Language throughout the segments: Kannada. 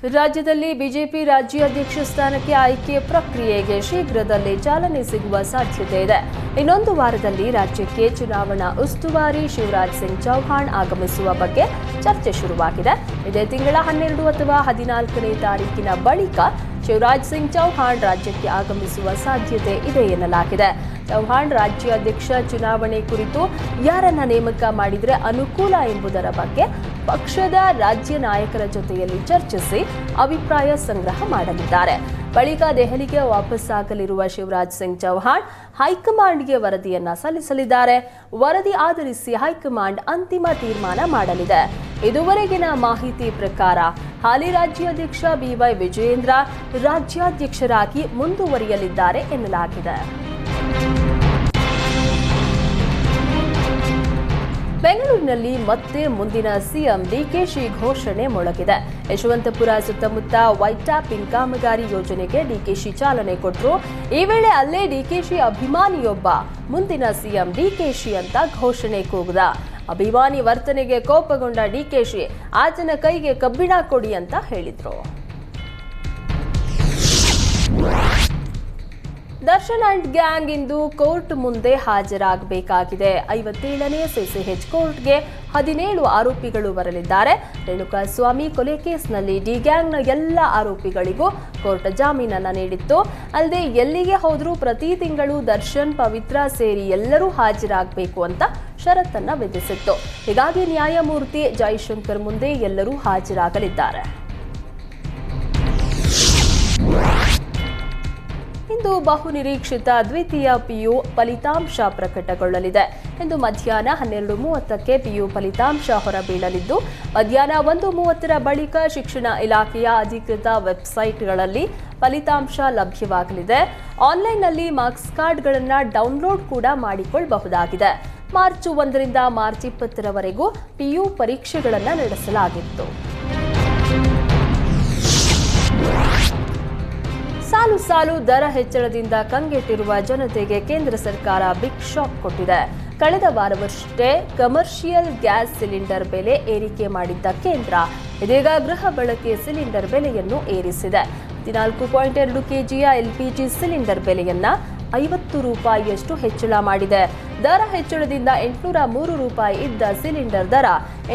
ರಾಜ್ಯದಲ್ಲಿ ಬಿಜೆಪಿ ರಾಜ್ಯಾಧ್ಯಕ್ಷ ಸ್ಥಾನಕ್ಕೆ ಆಯ್ಕೆ ಪ್ರಕ್ರಿಯೆಗೆ ಶೀಘ್ರದಲ್ಲೇ ಚಾಲನೆ ಸಿಗುವ ಸಾಧ್ಯತೆ ಇದೆ. ಇನ್ನೊಂದು ವಾರದಲ್ಲಿ ರಾಜ್ಯಕ್ಕೆ ಚುನಾವಣಾ ಉಸ್ತುವಾರಿ ಶಿವರಾಜ್ ಸಿಂಗ್ ಚೌಹಾಣ್ ಆಗಮಿಸುವ ಬಗ್ಗೆ ಚರ್ಚೆ ಶುರುವಾಗಿದೆ. ಇದೇ ತಿಂಗಳ 12 ಅಥವಾ 14ನೇ ತಾರೀಕಿನ ಬಳಿಕ ಶಿವರಾಜ್ ಸಿಂಗ್ ಚೌಹಾಣ್ ರಾಜ್ಯಕ್ಕೆ ಆಗಮಿಸುವ ಸಾಧ್ಯತೆ ಇದೆ ಎನ್ನಲಾಗಿದೆ. ಚೌಹಾಣ್ ರಾಜ್ಯಾಧ್ಯಕ್ಷ ಚುನಾವಣೆ ಕುರಿತು ಯಾರನ್ನ ನೇಮಕ ಮಾಡಿದರೆ ಅನುಕೂಲ ಎಂಬುದರ ಬಗ್ಗೆ ಪಕ್ಷದ ರಾಜ್ಯ ನಾಯಕರ ಜೊತೆಯಲ್ಲಿ ಚರ್ಚಿಸಿ ಅಭಿಪ್ರಾಯ ಸಂಗ್ರಹ ಮಾಡಲಿದ್ದಾರೆ. ಬಳಿಕ ದೆಹಲಿಗೆ ವಾಪಸ್ಸಾಗಲಿರುವ ಶಿವರಾಜ್ ಸಿಂಗ್ ಚೌಹಾಣ್ ಹೈಕಮಾಂಡ್ಗೆ ವರದಿಯನ್ನ ಸಲ್ಲಿಸಲಿದ್ದಾರೆ. ವರದಿ ಆಧರಿಸಿ ಹೈಕಮಾಂಡ್ ಅಂತಿಮ ತೀರ್ಮಾನ ಮಾಡಲಿದೆ. ಇದುವರೆಗಿನ ಮಾಹಿತಿ ಪ್ರಕಾರ ಹಾಲಿ ರಾಜ್ಯಾಧ್ಯಕ್ಷ ಬಿವೈ ವಿಜಯೇಂದ್ರ ರಾಜ್ಯಾಧ್ಯಕ್ಷರಾಗಿ ಮುಂದುವರಿಯಲಿದ್ದಾರೆ ಎನ್ನಲಾಗಿದೆ. ಬೆಂಗಳೂರಿನಲ್ಲಿ ಮತ್ತೆ ಮುಂದಿನ ಸಿಎಂ ಡಿಕೆಶಿ ಘೋಷಣೆ ಮೊಳಗಿದೆ. ಯಶವಂತಪುರ ಸುತ್ತಮುತ್ತ ವೈಟ್ ಟ್ಯಾಪಿಂಗ್ ಕಾಮಗಾರಿ ಯೋಜನೆಗೆ ಡಿಕೆಶಿ ಚಾಲನೆ ಕೊಟ್ಟರು. ಈ ವೇಳೆ ಅಲ್ಲೇ ಡಿಕೆಶಿ ಅಭಿಮಾನಿಯೊಬ್ಬ ಮುಂದಿನ ಸಿಎಂ ಡಿಕೆಶಿ ಅಂತ ಘೋಷಣೆ ಕೂಗಿದ. ಅಭಿಮಾನಿ ವರ್ತನೆಗೆ ಕೋಪಗೊಂಡ ಡಿಕೆಶಿ ಆತನ ಕೈಗೆ ಕಬ್ಬಿಣ ಕೊಡಿ ಅಂತ ಹೇಳಿದ್ರು. ದರ್ಶನ್ ಅಂಡ್ ಗ್ಯಾಂಗ್ ಇಂದು ಕೋರ್ಟ್ ಮುಂದೆ ಹಾಜರಾಗಬೇಕಾಗಿದೆ. 57ನೇ ಸಿಸಿಎಚ್ ಕೋರ್ಟ್ಗೆ 17 ಆರೋಪಿಗಳು ಬರಲಿದ್ದಾರೆ. ರೇಣುಕಾಸ್ವಾಮಿ ಕೊಲೆ ಕೇಸ್ನಲ್ಲಿ ಡಿ ಗ್ಯಾಂಗ್ನ ಎಲ್ಲ ಆರೋಪಿಗಳಿಗೂ ಕೋರ್ಟ್ ಜಾಮೀನನ್ನ ನೀಡಿತ್ತು. ಅಲ್ಲದೆ ಎಲ್ಲಿಗೆ ಹೋದ್ರೂ ಪ್ರತಿ ತಿಂಗಳು ದರ್ಶನ್, ಪವಿತ್ರ ಸೇರಿ ಎಲ್ಲರೂ ಹಾಜರಾಗಬೇಕು ಅಂತ ಷರತ್ತನ್ನ ವಿಧಿಸಿತ್ತು. ಹೀಗಾಗಿ ನ್ಯಾಯಮೂರ್ತಿ ಜೈಶಂಕರ್ ಮುಂದೆ ಎಲ್ಲರೂ ಹಾಜರಾಗಲಿದ್ದಾರೆ. ಇಂದು ಬಹುನಿರೀಕ್ಷಿತ ದ್ವಿತೀಯ ಪಿಯು ಫಲಿತಾಂಶ ಪ್ರಕಟಗೊಳ್ಳಲಿದೆ. ಇಂದು ಮಧ್ಯಾಹ್ನ 12:30ಕ್ಕೆ ಪಿಯು ಫಲಿತಾಂಶ ಹೊರಬೀಳಲಿದ್ದು, ಮಧ್ಯಾಹ್ನ 1:30ರ ಬಳಿಕ ಶಿಕ್ಷಣ ಇಲಾಖೆಯ ಅಧಿಕೃತ ವೆಬ್ಸೈಟ್ಗಳಲ್ಲಿ ಫಲಿತಾಂಶ ಲಭ್ಯವಾಗಲಿದೆ. ಆನ್ಲೈನ್ನಲ್ಲಿ ಮಾರ್ಕ್ಸ್ ಕಾರ್ಡ್ಗಳನ್ನು ಡೌನ್ಲೋಡ್ ಕೂಡ ಮಾಡಿಕೊಳ್ಳಬಹುದಾಗಿದೆ. ಮಾರ್ಚ್ 1ರಿಂದ ಮಾರ್ಚ್ 20ರವರೆಗೂ ಪಿಯು ಪರೀಕ್ಷೆಗಳನ್ನು ನಡೆಸಲಾಗಿತ್ತು. ಸಾಲು ದರ ಹೆಚ್ಚಳದಿಂದ ಕಂಗೆಟ್ಟಿರುವ ಜನತೆಗೆ ಕೇಂದ್ರ ಸರ್ಕಾರ ಬಿಗ್ ಶಾಕ್ ಕೊಟ್ಟಿದೆ. ಕಳೆದ ವಾರವಷ್ಟೇ ಕಮರ್ಷಿಯಲ್ ಗ್ಯಾಸ್ ಸಿಲಿಂಡರ್ ಬೆಲೆ ಏರಿಕೆ ಮಾಡಿದ್ದ ಕೇಂದ್ರ ಇದೀಗ ಗೃಹ ಬಳಕೆ ಸಿಲಿಂಡರ್ ಬೆಲೆಯನ್ನು ಏರಿಸಿದೆ. 14.2 ಕೆಜಿಯ ಎಲ್ಪಿಜಿ ಸಿಲಿಂಡರ್ ಬೆಲೆಯನ್ನ 50 ರೂಪಾಯಿಯಷ್ಟು ಹೆಚ್ಚಳ ಮಾಡಿದೆ. ದರ ಹೆಚ್ಚಳದಿಂದ 803 ರೂಪಾಯಿ ಇದ್ದ ಸಿಲಿಂಡರ್ ದರ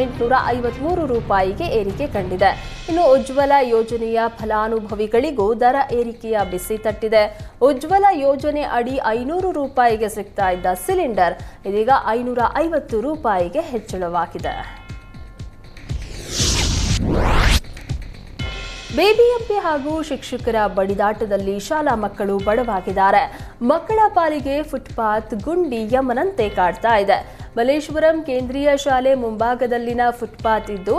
853 ರೂಪಾಯಿಗೆ ಏರಿಕೆ ಕಂಡಿದೆ. ಇನ್ನು ಉಜ್ವಲ ಯೋಜನೆಯ ಫಲಾನುಭವಿಗಳಿಗೂ ದರ ಏರಿಕೆಯ ಬಿಸಿ ತಟ್ಟಿದೆ. ಉಜ್ವಲ ಯೋಜನೆ ಅಡಿ 500 ರೂಪಾಯಿಗೆ ಸಿಗ್ತಾ ಇದ್ದ ಸಿಲಿಂಡರ್ ಇದೀಗ 550 ರೂಪಾಯಿಗೆ ಹೆಚ್ಚಳವಾಗಿದೆ. ಬಿಬಿಎಂಪಿ ಹಾಗೂ ಶಿಕ್ಷಕರ ಬಡಿದಾಟದಲ್ಲಿ ಶಾಲಾ ಮಕ್ಕಳು ಬಡವಾಗಿದ್ದಾರೆ. ಮಕ್ಕಳ ಪಾಲಿಗೆ ಫುಟ್ಪಾತ್ ಗುಂಡಿ ಯಮನಂತೆ ಕಾಡ್ತಾ ಇದೆ. ಮಲ್ಲೇಶ್ವರಂ ಕೇಂದ್ರೀಯ ಶಾಲೆ ಮುಂಭಾಗದಲ್ಲಿನ ಫುಟ್ಪಾತ್ ಇದ್ದು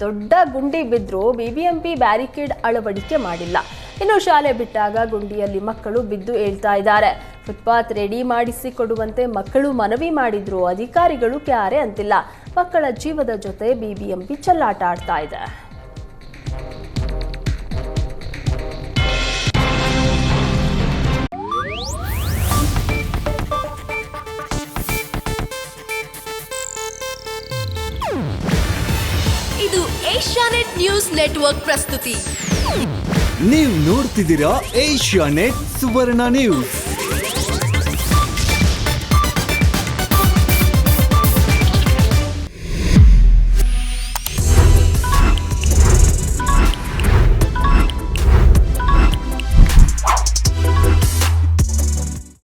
ದೊಡ್ಡ ಗುಂಡಿ ಬಿದ್ದರೂ ಬಿಬಿಎಂಪಿ ಬ್ಯಾರಿಕೇಡ್ ಅಳವಡಿಕೆ ಮಾಡಿಲ್ಲ. ಇನ್ನು ಶಾಲೆ ಬಿಟ್ಟಾಗ ಗುಂಡಿಯಲ್ಲಿ ಮಕ್ಕಳು ಬಿದ್ದು ಏಳ್ತಾ ಇದ್ದಾರೆ. ಫುಟ್ಪಾತ್ ರೆಡಿ ಮಾಡಿಸಿ ಕೊಡುವಂತೆ ಮಕ್ಕಳು ಮನವಿ ಮಾಡಿದ್ರು. ಅಧಿಕಾರಿಗಳು ಕ್ಯಾರೆ ಅಂತಿಲ್ಲ. ಮಕ್ಕಳ ಜೀವದ ಜೊತೆ ಬಿಬಿಎಂಪಿ ಚೆಲ್ಲಾಟ ಆಡ್ತಾ ಇದೆ. ಇದು ಏಷ್ಯಾನೆಟ್ ನ್ಯೂಸ್ ನೆಟ್ವರ್ಕ್ ಪ್ರಸ್ತುತಿ. ನೀವು ನೋಡ್ತಿದ್ದೀರಾ ಏಷ್ಯಾನೆಟ್ ಸುವರ್ಣ ನ್ಯೂಸ್.